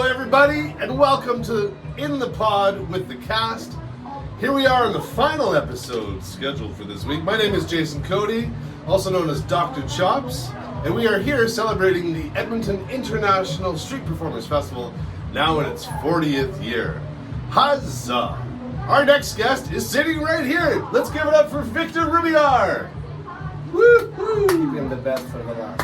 everybody, and welcome to In the Pod with the cast. Here we are on the final episode scheduled for this week. My name is Jason Kodie, also known as Dr. Chops, and we are here celebrating the Edmonton International Street Performers Festival, now in its 40th year. Huzzah! Our next guest is sitting right here. Let's give it up for Victor Rubilar. Woo-hoo! Keeping the best for the last.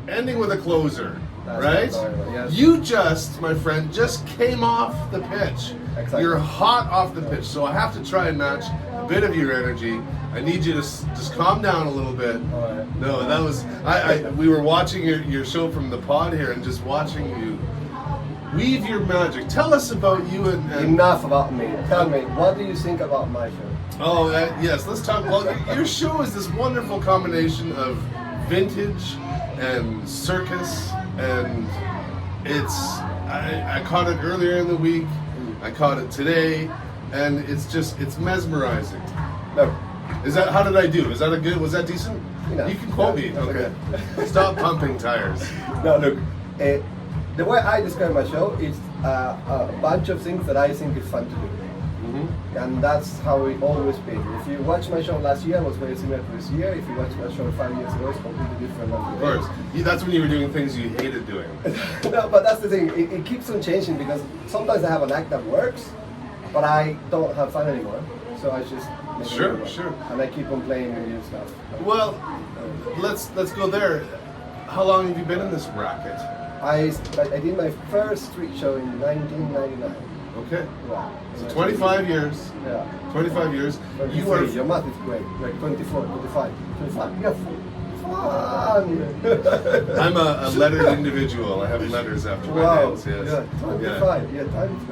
Ending with a closer. That's right? Yes. You just, my friend, just came off the pitch. Exactly. You're hot off the pitch, so I have to try and match a bit of your energy. I need you to just calm down a little bit. All right. No, that was we were watching your show from the pod here and just watching you weave your magic. Tell us about you and Enough about me. Tell me, what do you think about my show? Oh yes, let's talk. Well, your show is this wonderful combination of vintage and circus. And I caught it earlier in the week, I caught it today, and it's mesmerizing. No. How did I do? Was that decent? No. You can quote me. Okay. Stop pumping tires. No, look, the way I describe my show is a bunch of things that I think is fun to do. And that's how it always been. If you watch my show last year, it was very similar to this year. If you watch my show 5 years ago, it's completely different. Of course. That's when you were doing things you hated doing. No, but that's the thing. It keeps on changing because sometimes I have an act that works, but I don't have fun anymore. So I just make it work. Sure. And I keep on playing with new stuff. Well, let's go there. How long have you been in this racket? I did my first street show in 1999. Okay. Yeah. So 25 years. Yeah. 25 years. 23. Your math is great. Like 24, 25, 25. Yeah. Fun. I'm a lettered individual. I have letters after my Wow. names. Yes. Yeah. 25. Yeah. Time is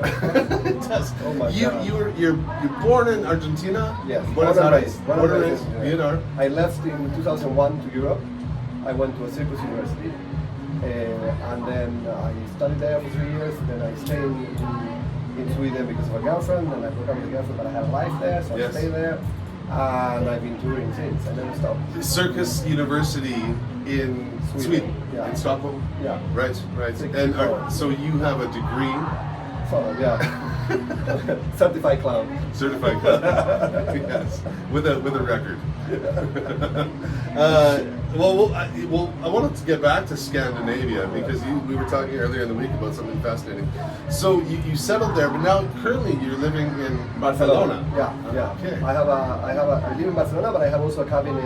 It does. Oh my God. You're born in Argentina. Yes. Buenos Aires. Born and raised. Yeah. Vienna. I left in 2001 to Europe. I went to a circus university, and then I studied there for 3 years. Then I stayed in Sweden because of a girlfriend, and I broke up with a girlfriend, but I had a life there, so I stayed there, and I've been touring since. I never stopped. Circus University in Sweden. Yeah. In Stockholm. Yeah. Right. And so you have a degree. So yeah, certified clown. Certified clown. Yes, with a record. I wanted to get back to Scandinavia because we were talking earlier in the week about something fascinating. So you settled there, but now currently you're living in Barcelona. Yeah. Okay. I live in Barcelona, but I have also a cabin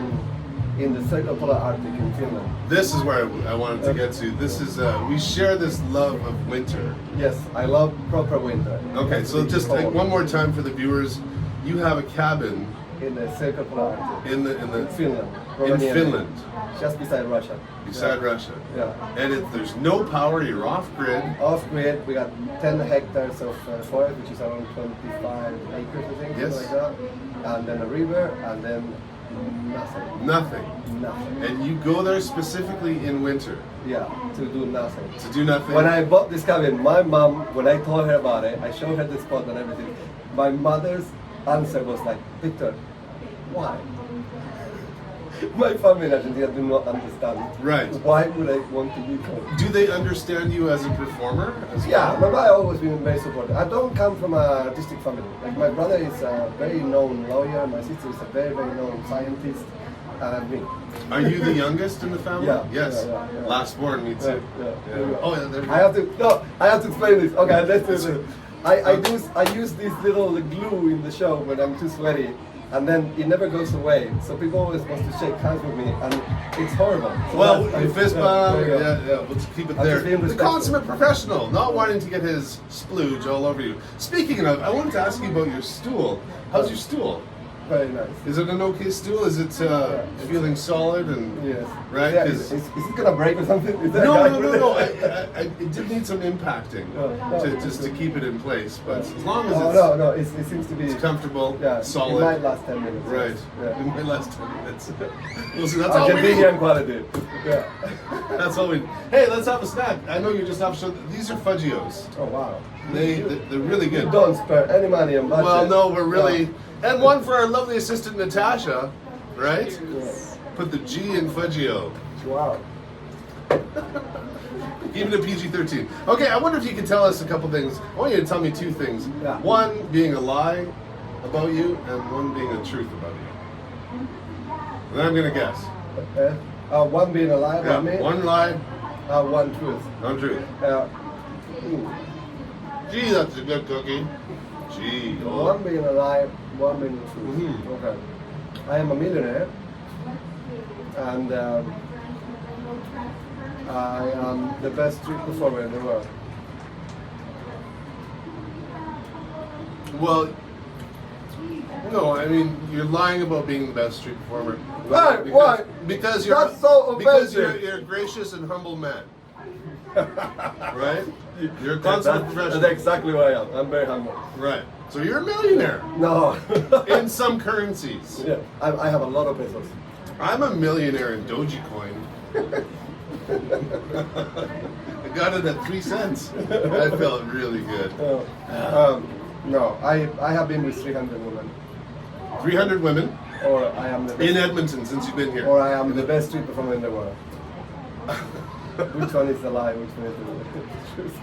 in the Circle Polar Arctic in Finland. This is where I wanted to get to. This is we share this love of winter. Yes, I love proper winter. Okay, so just one more time for the viewers, you have a cabin in the Circle Polar Arctic in Finland. In Finland, just beside Russia. Beside Russia. Yeah. And there's no power. You're off grid. Off grid. We got 10 hectares of forest, which is around 25 acres, I think, Yes. something like that. And then a river, and then nothing. And you go there specifically in winter. Yeah, to do nothing. To do nothing. When I bought this cabin, my mom, when I told her about it, I showed her the spot and everything. My mother's answer was like, Victor, why? My family in Argentina do not understand. Right. Why would I want to be home? Do they understand you as a performer? Yeah, my brother always been very supportive. I don't come from an artistic family. Like my brother is a very known lawyer, my sister is a very, very known scientist, and me. Are you the youngest in the family? Yeah. Yes. Yeah. Last born, me too. Yeah. Oh, yeah. There I have to explain this. Okay, let's do this. I use this little glue in the show when I'm too sweaty, and then it never goes away. So people always want to shake hands with me, and it's horrible. So well, fist bump. Yeah. Let's keep it there. The respectful. consummate professional, not wanting to get his splooge all over you. Speaking of, I wanted to ask you about your stool. How's your stool? Very nice. Is it an okay stool? Is it feeling solid and yes? Right? Yeah, is it gonna break or something? No. It did need some impacting to keep it in place, but as long as it seems to be comfortable, solid. It might last 10 minutes. Right. Yeah. It might last 10 minutes. Well, see, that's all we Argentinian need. quality. Yeah. That's all we. Hey, let's have a snack. I know you just have show. These are Fudgios. Oh wow. They're really good. You don't spare any money on budget. Well, no, we're really. And one for our lovely assistant Natasha, right? Yes. Put the G in Fudgio. Wow. Even a PG-13. Okay, I wonder if you could tell us a couple things. I want you to tell me two things. Yeah. One being a lie about you, and one being a truth about you. And then I'm gonna guess. One being a lie about me. One lie, One truth. one truth. Gee, that's a good cookie. Gee. Oh. One being a lie, one being the truth. Mhm. Okay. I am a millionaire, and I am the best street performer in the world. Well, no, I mean you're lying about being the best street performer. Hey, why? Because you're That's so because offensive. you're a gracious and humble man, right? You're a consummate professional. That's exactly what I am. I'm very humble. Right. So you're a millionaire No. in some currencies. Yeah, I have a lot of pesos. I'm a millionaire in Dogecoin. I got it at 3 cents. I felt really good. No, I have been with 300 women. 300 women Or I am the best, in Edmonton since you've been here. or I am the best street performer in the world. Which one is the lie? Which one is the truth?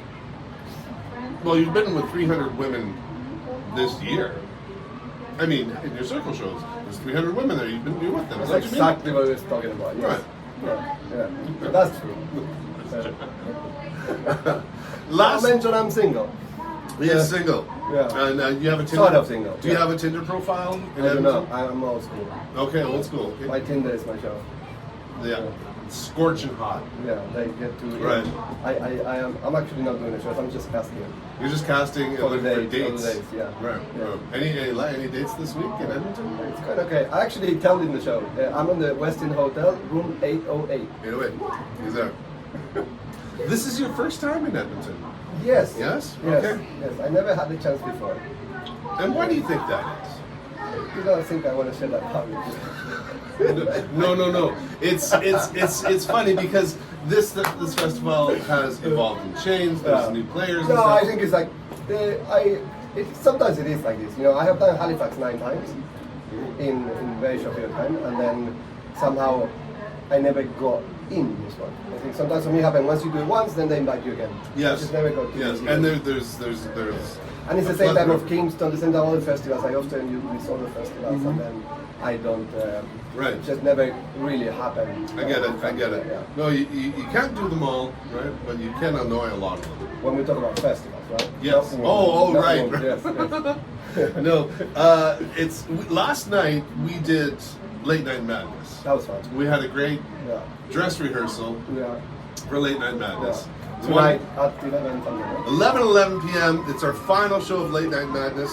Well, you've been with 300 women this year. I mean, in your circle shows, there's 300 women there. You've been with them. That's Don't you mean? exactly what I was talking about. Yes. Right. Yeah. That's true. Last I mentioned I'm single. You're single. Yeah. And you have a Tinder. Sort of single. Do you have a Tinder profile in I don't know. Edmonton? I'm old school. Okay, old school. Okay. My Tinder is my show. Yeah. Scorching hot. Yeah, they get to. Right. I'm actually not doing the shows. I'm just casting. You're just casting and For the looking for dates, dates. for the dates, yeah. Right. Yeah. Any dates this week in Edmonton? It's quite okay. I actually tell in the show. I'm on the Westin Hotel, room 808. Wait. He's there. This is your first time in Edmonton. Yes. Yes? Yes. Okay. Yes. I never had the chance before. And why do you think that is? You don't think I want to share that publicly? No. It's funny because this festival has evolved and changed. There's new players. No, and stuff. I think it's like sometimes it is like this. You know, I have done Halifax 9 times in very short period of time, and then somehow I never got in this one. I think sometimes for me happen once you do it once, then they invite you again. Yes. I just never got to Yes. it. And there's. And it's the same time of Kingston, the same time of all the festivals. I often use these other festivals, and then I don't. Right. It just never really happened. I get it. Yeah. No, you can't do them all, right? But you can annoy a lot of them. When we talk about festivals, right? Yes. Not Right. Yes. No, last night we did Late Night Madness. That was fun. We had a great Yeah. dress rehearsal Yeah. for Late Night Madness. Yeah. Tonight at 11 something. Right? 11 p.m. It's our final show of Late Night Madness.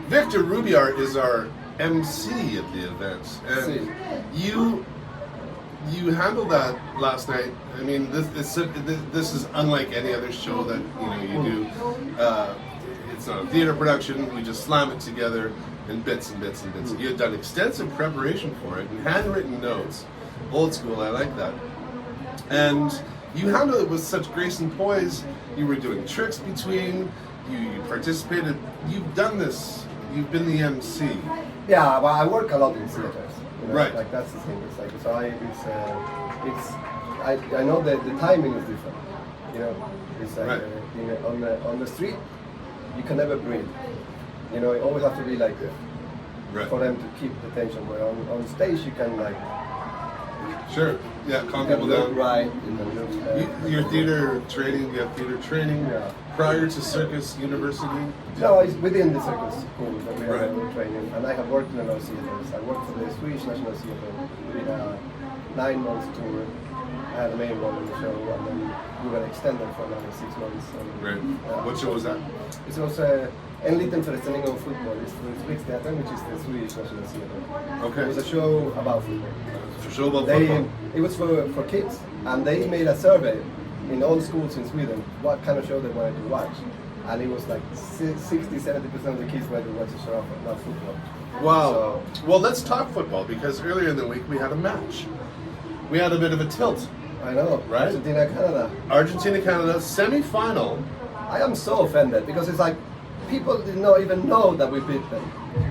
Victor Rubilar is our MC at the event, and you handled that last night. I mean, this is unlike any other show that you do. It's not a theater production. We just slam it together in bits and bits and bits. You had done extensive preparation for it and handwritten notes. Old school, I like that. And you handled it with such grace and poise. You were doing tricks between. You participated. You've done this. You've been the MC. Yeah, but I work a lot in theaters. You know? Right. Like that's the thing. It's like I know that the timing is different. You know, it's like Right. on the street, you can never breathe. You know, you always have to be like Right. for them to keep the tension. But on stage, you can like. Sure. Yeah, calm You can people look down. right. You can look. Your theater training, you have theater training Yeah. prior to Circus University? No, it's within the circus school that we Right. have training, and I have worked in a lot of theaters. I worked for the Swedish National Theatre. We had a 9 months tour. I had the main role in the show, and then we were extended for another 6 months. Great. What show was that? It was En liten föreställning om fotboll. It's the Riksteatern, which is the Swedish National Theatre. Okay. It was a show about football. It's a show about football. It was for kids, and they made a survey in all schools in Sweden what kind of show they wanted to watch. And it was like 60-70% of the kids wanted to watch a show about football. Wow. So, Well, let's talk football because earlier in the week we had a match. We had a bit of a tilt. I know, Right? Argentina, Canada. Argentina, Canada, semi-final. I am so offended because it's like people did not even know that we beat them.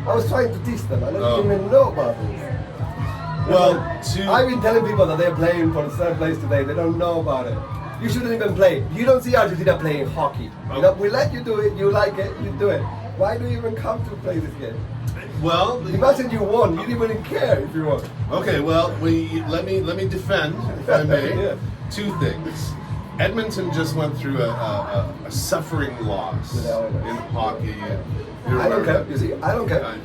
I was trying to teach them, and they didn't even know about this. Well, I've been telling people that they're playing for the third place today. They don't know about it. You shouldn't even play. You don't see Argentina playing hockey. You know, we let you do it. You like it. You do it. Why do you even come to play this game? well, Imagine you won. You didn't even care if you won. okay. Well, let me defend, if I may, Yeah. two things. Edmonton just went through a suffering loss With the Oilers. in hockey. I don't care. You see, I don't care.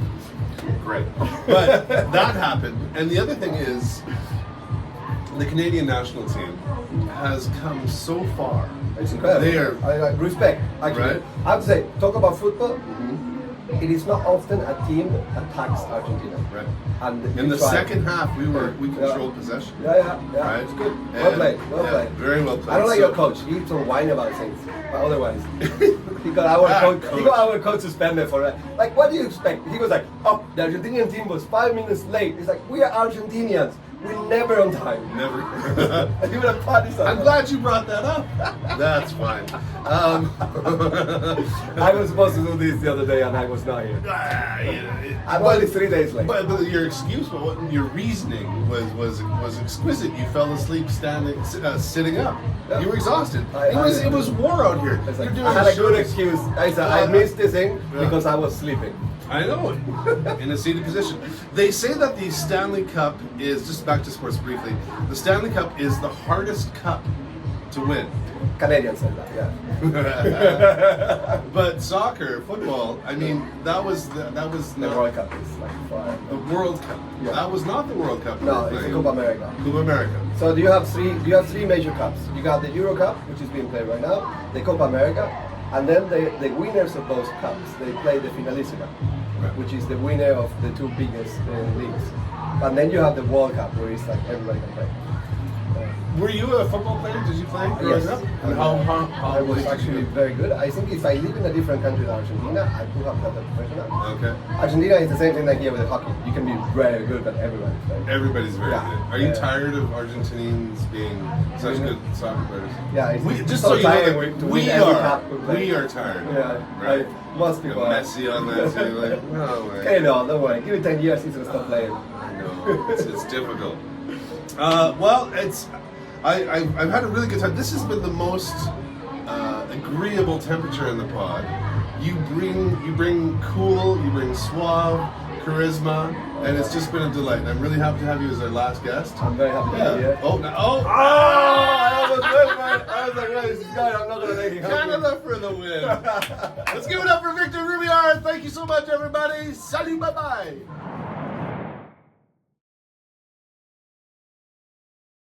Great. But that happened. And the other thing is, the Canadian national team has come so far. It's incredible. They are, I respect. Actually, Right. I have to say, talk about football. It is not often a team attacks Argentina. right. And In we the tried. second half, we controlled possession. Yeah. Right. It's good. And- Well played. Well yeah, played. Very well played. I don't like So- your coach. He don't whine about things. But otherwise, he got our coach. He got our coach suspended for it. Like, what do you expect? He was like, "Oh, the Argentinian team was 5 minutes late." It's like, we are Argentinians. We're never on time. Never. And he would have parties on I'm that. glad you brought that up. That's fine. I was supposed to do this the other day, and I was not here. I'm only 3 days late. But your excuse, your reasoning was exquisite. You fell asleep sitting up. Yeah. You were exhausted. I- It was war out here. It's You're like, doing I had a good shows. excuse. I said, I missed this thing Yeah. because I was sleeping. I know it. In a seated position. They say that the Stanley Cup is, just back to sports briefly, the Stanley Cup is the hardest cup to win. Canadians said that, yeah. But soccer, football, I mean, that was The not World Cup is like fire. the World Cup. Yeah. That was not the World Cup. No, it's the Copa America. Copa America. So do you have three major cups? You got the Euro Cup, which is being played right now, the Copa America, and then the winners of those cups, they play the Finalissima, Right. which is the winner of the two biggest leagues. And then you have the World Cup, where it's like everybody can play. Were you a football player? Did you play growing Yes. up? And how I was did you actually do? very good. I think if I live in a different country than Argentina, I could have done that professional. Okay. Argentina is the same thing like here with the hockey. You can be very good, but everybody's very good. Everybody's very Yeah. good. Are you Yeah. tired of Argentinians being such good soccer players? Yeah, it's Just so so you know, tiring that to we win every are cup we play. we are tired. Yeah, Right. most You people know, are. Messi on that too. Like, no way. Okay, no, don't worry. Give it 10 years, he's gonna stop playing. I know it's difficult. Well, I've had a really good time. This has been the most agreeable temperature in the pod. You bring cool, you bring suave, charisma, and it's just been a delight. And I'm really happy to have you as our last guest. I'm very happy to be here. Oh, no, oh! I almost went, man. I was like, where is this guy? I'm not gonna let him help me. Canada for the win. Let's give it up for Victor Rubilar. Thank you so much, everybody. Salut, bye-bye.